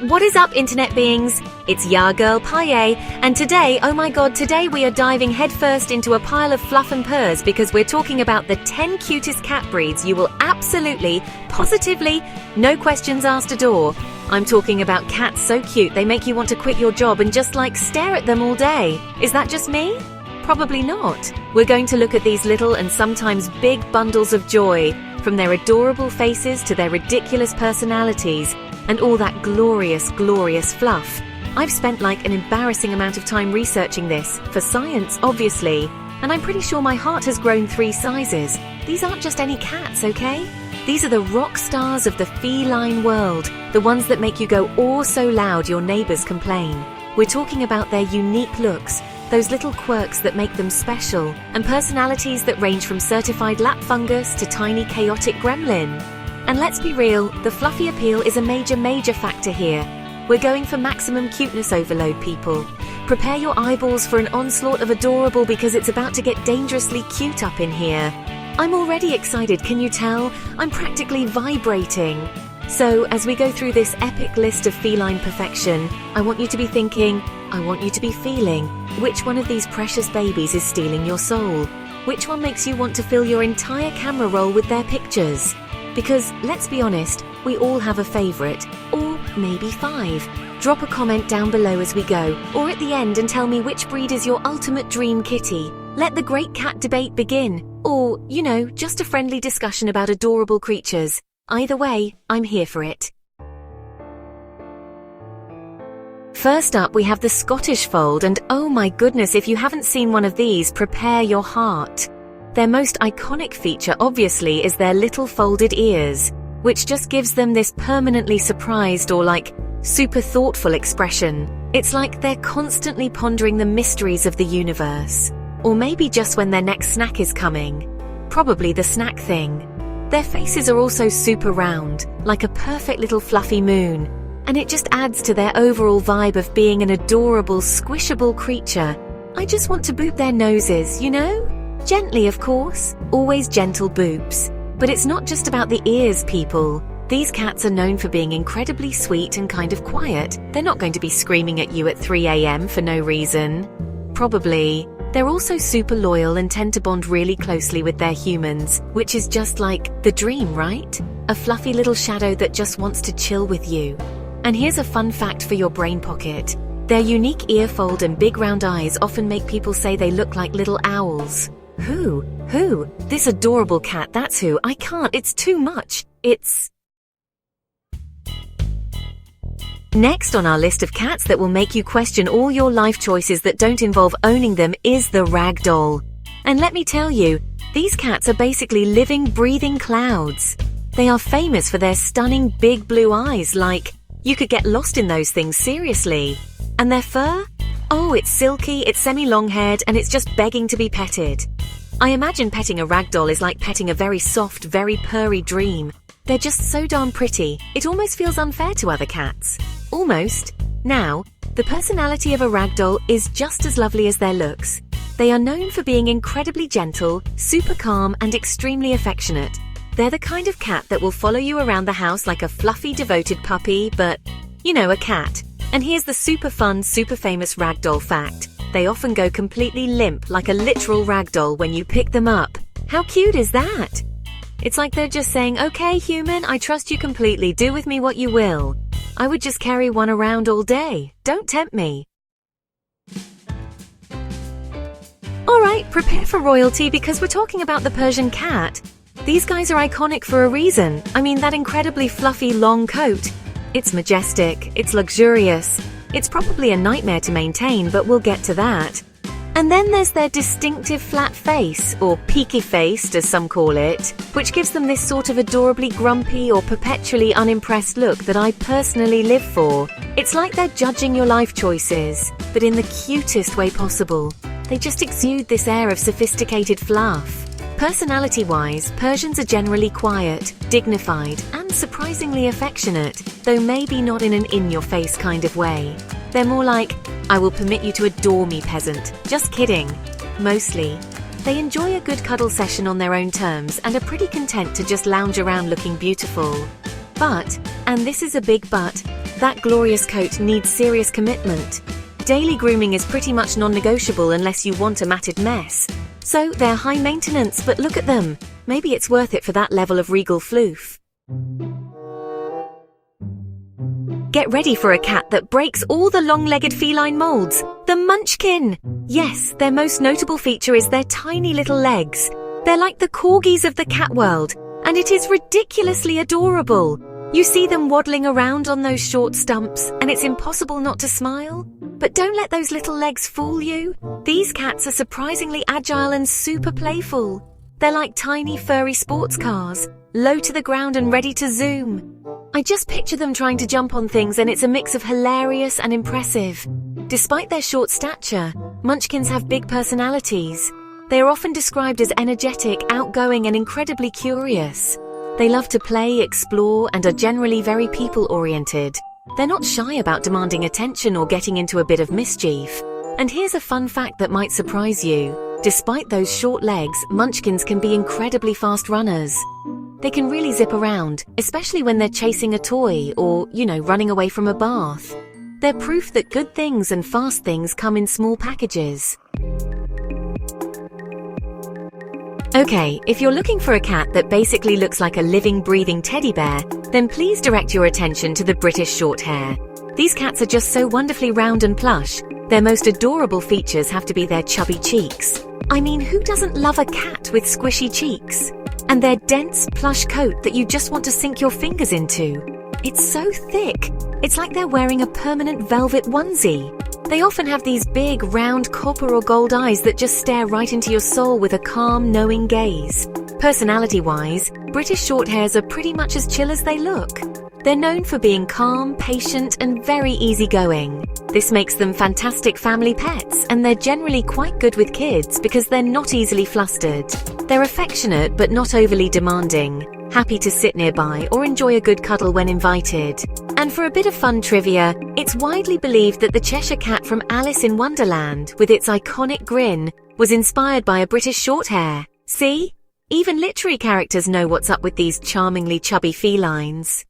What is up, internet beings? It's ya girl Paye, and today, oh my god, today we are diving headfirst into a pile of fluff and purrs because we're talking about the 10 cutest cat breeds you will absolutely, positively, no questions asked adore. I'm talking about cats so cute they make you want to quit your job and just stare at them all day. Is that just me? Probably not. We're going to look at these little and sometimes big bundles of joy, from their adorable faces to their ridiculous personalities, and all that glorious, glorious fluff. I've spent an embarrassing amount of time researching this, for science, obviously, and I'm pretty sure my heart has grown 3 sizes. These aren't just any cats, okay? These are the rock stars of the feline world, the ones that make you go "oh" so loud your neighbors complain. We're talking about their unique looks, those little quirks that make them special, and personalities that range from certified lap fungus to tiny chaotic gremlin. And let's be real, the fluffy appeal is a major factor here. We're going for maximum cuteness overload, people. Prepare your eyeballs for an onslaught of adorable because it's about to get dangerously cute up in here. I'm already excited, can you tell? I'm practically vibrating. So, as we go through this epic list of feline perfection, I want you to be thinking, I want you to be feeling, which one of these precious babies is stealing your soul? Which one makes you want to fill your entire camera roll with their pictures? Because, let's be honest, we all have a favourite, or maybe 5. Drop a comment down below as we go, or at the end and tell me which breed is your ultimate dream kitty. Let the great cat debate begin, or, just a friendly discussion about adorable creatures. Either way, I'm here for it. First up, we have the Scottish Fold, and oh my goodness, if you haven't seen one of these, prepare your heart. Their most iconic feature, obviously, is their little folded ears, which just gives them this permanently surprised or super thoughtful expression. It's like they're constantly pondering the mysteries of the universe. Or maybe just when their next snack is coming. Probably the snack thing. Their faces are also super round, like a perfect little fluffy moon, and it just adds to their overall vibe of being an adorable, squishable creature. I just want to boop their noses, Gently, of course, always gentle boops. But it's not just about the ears, people. These cats are known for being incredibly sweet and kind of quiet. They're not going to be screaming at you at 3 a.m. for no reason. Probably. They're also super loyal and tend to bond really closely with their humans, which is just the dream, right? A fluffy little shadow that just wants to chill with you. And here's a fun fact for your brain pocket. Their unique ear fold and big round eyes often make people say they look like little owls. Who? This adorable cat, that's who. I can't, it's too much. Next on our list of cats that will make you question all your life choices that don't involve owning them is the ragdoll. And let me tell you, these cats are basically living, breathing clouds. They are famous for their stunning big blue eyes, you could get lost in those things, seriously. And their fur? Oh, it's silky, it's semi-long-haired, and it's just begging to be petted. I imagine petting a ragdoll is like petting a very soft, very purry dream. They're just so darn pretty, it almost feels unfair to other cats. Almost. Now, the personality of a ragdoll is just as lovely as their looks. They are known for being incredibly gentle, super calm, and extremely affectionate. They're the kind of cat that will follow you around the house like a fluffy, devoted puppy, but, a cat. And here's the super fun, super famous ragdoll fact. They often go completely limp like a literal ragdoll when you pick them up. How cute is that? It's like they're just saying, okay, human, I trust you completely, do with me what you will. I would just carry one around all day. Don't tempt me. Alright, prepare for royalty because we're talking about the Persian cat. These guys are iconic for a reason. I mean, that incredibly fluffy long coat. It's majestic, it's luxurious. It's probably a nightmare to maintain, but we'll get to that. And then there's their distinctive flat face, or peaky-faced as some call it, which gives them this sort of adorably grumpy or perpetually unimpressed look that I personally live for. It's like they're judging your life choices, but in the cutest way possible. They just exude this air of sophisticated fluff. Personality-wise, Persians are generally quiet, dignified, and surprisingly affectionate, though maybe not in an in-your-face kind of way. They're more like, I will permit you to adore me, peasant. Just kidding. Mostly. They enjoy a good cuddle session on their own terms and are pretty content to just lounge around looking beautiful. But, and this is a big but, that glorious coat needs serious commitment. Daily grooming is pretty much non-negotiable unless you want a matted mess. So they're high maintenance, but look at them. Maybe it's worth it for that level of regal floof. Get ready for a cat that breaks all the long-legged feline molds, the Munchkin. Yes, their most notable feature is their tiny little legs. They're like the corgis of the cat world, and it is ridiculously adorable. You see them waddling around on those short stumps, and it's impossible not to smile. But don't let those little legs fool you. These cats are surprisingly agile and super playful. They're like tiny furry sports cars, low to the ground and ready to zoom. I just picture them trying to jump on things, and it's a mix of hilarious and impressive. Despite their short stature, Munchkins have big personalities. They are often described as energetic, outgoing, and incredibly curious. They love to play, explore, and are generally very people-oriented. They're not shy about demanding attention or getting into a bit of mischief. And here's a fun fact that might surprise you. Despite those short legs, Munchkins can be incredibly fast runners. They can really zip around, especially when they're chasing a toy or, running away from a bath. They're proof that good things and fast things come in small packages. Okay, if you're looking for a cat that basically looks like a living, breathing teddy bear, then please direct your attention to the British Shorthair. These cats are just so wonderfully round and plush. Their most adorable features have to be their chubby cheeks. I mean, who doesn't love a cat with squishy cheeks? And their dense, plush coat that you just want to sink your fingers into. It's so thick. It's like they're wearing a permanent velvet onesie. They often have these big, round copper or gold eyes that just stare right into your soul with a calm, knowing gaze. Personality-wise, British Shorthairs are pretty much as chill as they look. They're known for being calm, patient, and very easygoing. This makes them fantastic family pets, and they're generally quite good with kids because they're not easily flustered. They're affectionate but not overly demanding, happy to sit nearby or enjoy a good cuddle when invited. And for a bit of fun trivia, it's widely believed that the Cheshire Cat from Alice in Wonderland, with its iconic grin, was inspired by a British Shorthair. See? Even literary characters know what's up with these charmingly chubby felines.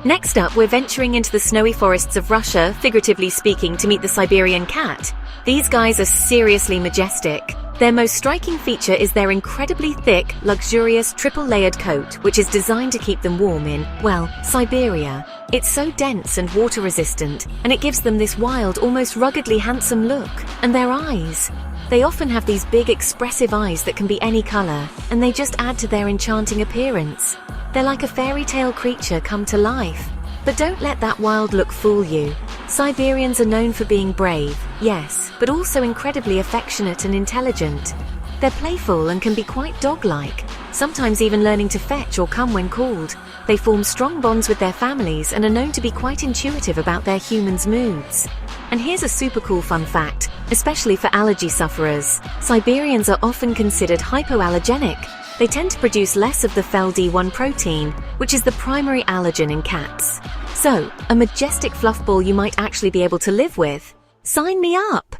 Next up, we're venturing into the snowy forests of Russia, figuratively speaking, to meet the Siberian cat. These guys are seriously majestic. Their most striking feature is their incredibly thick, luxurious, triple-layered coat, which is designed to keep them warm in, well, Siberia. It's so dense and water-resistant, and it gives them this wild, almost ruggedly handsome look. And their eyes. They often have these big, expressive eyes that can be any color, and they just add to their enchanting appearance. They're like a fairy tale creature come to life. But don't let that wild look fool you. Siberians are known for being brave, yes, but also incredibly affectionate and intelligent. They're playful and can be quite dog-like, sometimes even learning to fetch or come when called. They form strong bonds with their families and are known to be quite intuitive about their humans' moods. And here's a super cool fun fact, especially for allergy sufferers. Siberians are often considered hypoallergenic. They tend to produce less of the FeL-D1 protein, which is the primary allergen in cats. So, a majestic fluff ball you might actually be able to live with. Sign me up!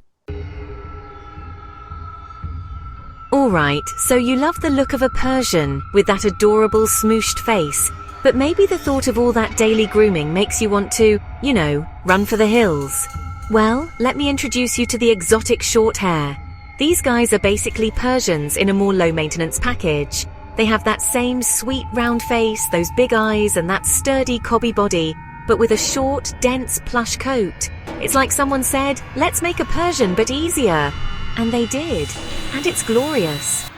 Alright, so you love the look of a Persian with that adorable smooshed face, but maybe the thought of all that daily grooming makes you want to, run for the hills. Well, let me introduce you to the exotic Shorthair. These guys are basically Persians in a more low-maintenance package. They have that same sweet round face, those big eyes, and that sturdy cobby body, but with a short, dense, plush coat. It's like someone said, let's make a Persian but easier. And they did. And it's glorious.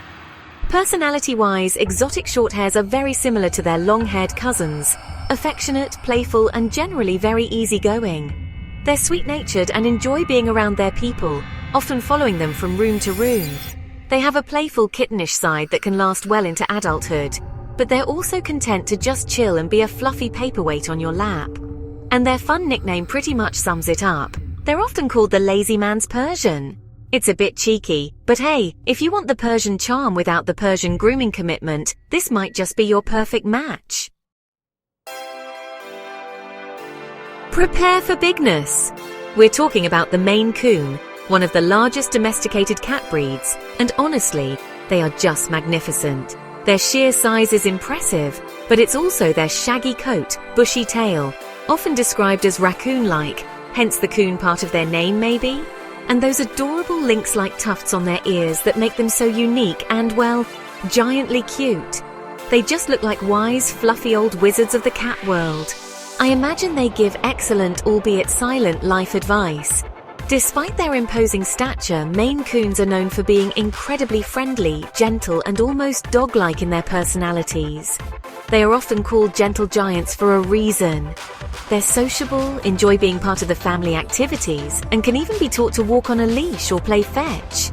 Personality-wise, exotic Shorthairs are very similar to their long-haired cousins. Affectionate, playful, and generally very easygoing. They're sweet-natured and enjoy being around their people, often following them from room to room. They have a playful kittenish side that can last well into adulthood, but they're also content to just chill and be a fluffy paperweight on your lap. And their fun nickname pretty much sums it up. They're often called the lazy man's Persian. It's a bit cheeky, but hey, if you want the Persian charm without the Persian grooming commitment, this might just be your perfect match. Prepare for bigness. We're talking about the Maine Coon, one of the largest domesticated cat breeds, and honestly, they are just magnificent. Their sheer size is impressive, but it's also their shaggy coat, bushy tail, often described as raccoon-like, hence the coon part of their name maybe, and those adorable lynx-like tufts on their ears that make them so unique and, well, giantly cute. They just look like wise, fluffy old wizards of the cat world. I imagine they give excellent, albeit silent, life advice. Despite their imposing stature, Maine Coons are known for being incredibly friendly, gentle, and almost dog-like in their personalities. They are often called gentle giants for a reason. They're sociable, enjoy being part of the family activities, and can even be taught to walk on a leash or play fetch.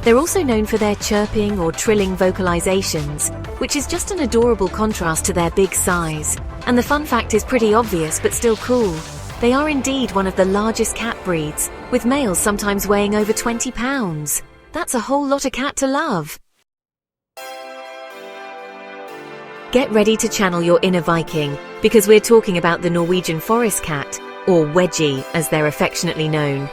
They're also known for their chirping or trilling vocalizations, which is just an adorable contrast to their big size. And the fun fact is pretty obvious but still cool. They are indeed one of the largest cat breeds, with males sometimes weighing over 20 pounds. That's a whole lot of cat to love. Get ready to channel your inner Viking, because we're talking about the Norwegian forest cat, or wedgie as they're affectionately known.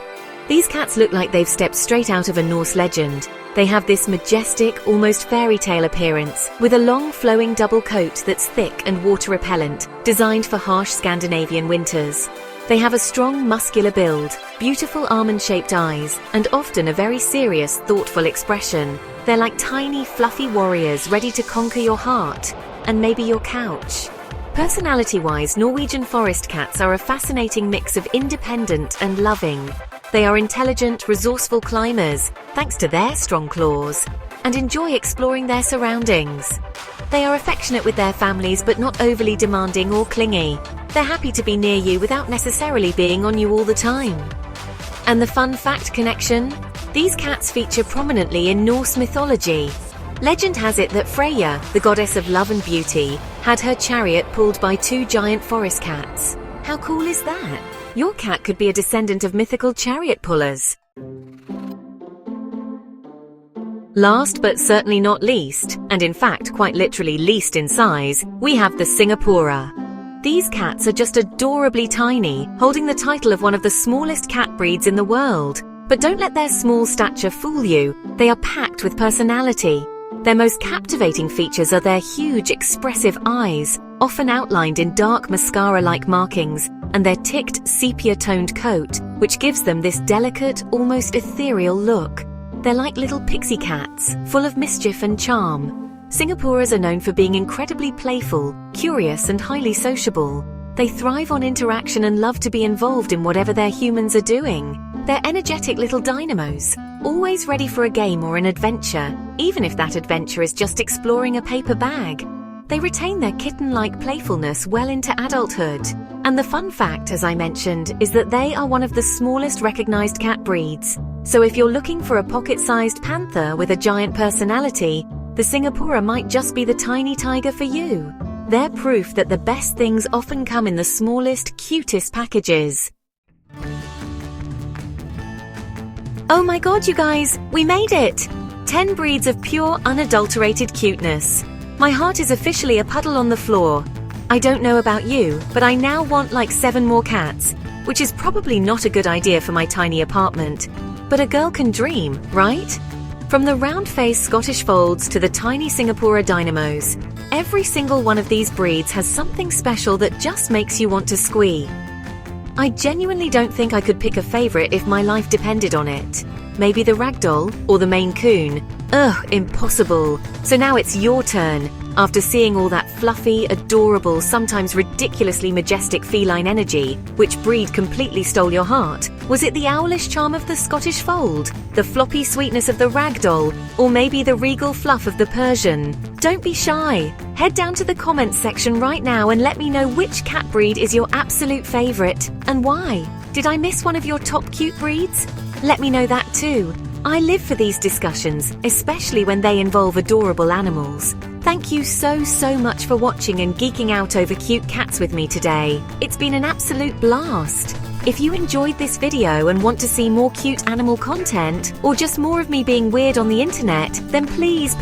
These cats look like they've stepped straight out of a Norse legend. They have this majestic, almost fairy tale appearance, with a long flowing double coat that's thick and water repellent, designed for harsh Scandinavian winters. They have a strong, muscular build, beautiful almond-shaped eyes, and often a very serious, thoughtful expression. They're like tiny, fluffy warriors ready to conquer your heart, and maybe your couch. Personality-wise, Norwegian forest cats are a fascinating mix of independent and loving. They are intelligent, resourceful climbers, thanks to their strong claws, and enjoy exploring their surroundings. They are affectionate with their families but not overly demanding or clingy. They're happy to be near you without necessarily being on you all the time. And the fun fact connection? These cats feature prominently in Norse mythology. Legend has it that Freyja, the goddess of love and beauty, had her chariot pulled by two giant forest cats. How cool is that? Your cat could be a descendant of mythical chariot pullers. Last but certainly not least, and in fact quite literally least in size, we have the Singapura. These cats are just adorably tiny, holding the title of one of the smallest cat breeds in the world. But don't let their small stature fool you. They are packed with personality. Their most captivating features are their huge, expressive eyes, often outlined in dark mascara-like markings, and their ticked, sepia-toned coat, which gives them this delicate, almost ethereal look. They're like little pixie cats, full of mischief and charm. Singapuras are known for being incredibly playful, curious, and highly sociable. They thrive on interaction and love to be involved in whatever their humans are doing. They're energetic little dynamos, always ready for a game or an adventure, even if that adventure is just exploring a paper bag. They retain their kitten-like playfulness well into adulthood. And the fun fact, as I mentioned, is that they are one of the smallest recognized cat breeds. So if you're looking for a pocket-sized panther with a giant personality, the Singapura might just be the tiny tiger for you. They're proof that the best things often come in the smallest, cutest packages. Oh my god, you guys, we made it! 10 breeds of pure, unadulterated cuteness. My heart is officially a puddle on the floor. I don't know about you, but I now want like 7 more cats, which is probably not a good idea for my tiny apartment. But a girl can dream, right? From the round-faced Scottish folds to the tiny Singapura dynamos, every single one of these breeds has something special that just makes you want to squee. I genuinely don't think I could pick a favorite if my life depended on it. Maybe the Ragdoll or the Maine Coon. Ugh, impossible. So now it's your turn. After seeing all that fluffy, adorable, sometimes ridiculously majestic feline energy, which breed completely stole your heart? Was it the owlish charm of the Scottish fold, the floppy sweetness of the Ragdoll, or maybe the regal fluff of the Persian? Don't be shy. Head down to the comments section right now and let me know which cat breed is your absolute favorite and why. Did I miss one of your top cute breeds? Let me know that too. I live for these discussions, especially when they involve adorable animals. Thank you so much for watching and geeking out over cute cats with me today. It's been an absolute blast. If you enjoyed this video and want to see more cute animal content, or just more of me being weird on the internet, then please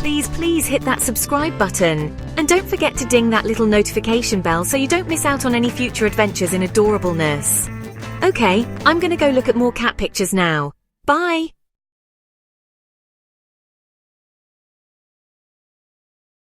hit that subscribe button. And don't forget to ding that little notification bell so you don't miss out on any future adventures in adorableness. Okay, I'm gonna go look at more cat pictures now. Bye!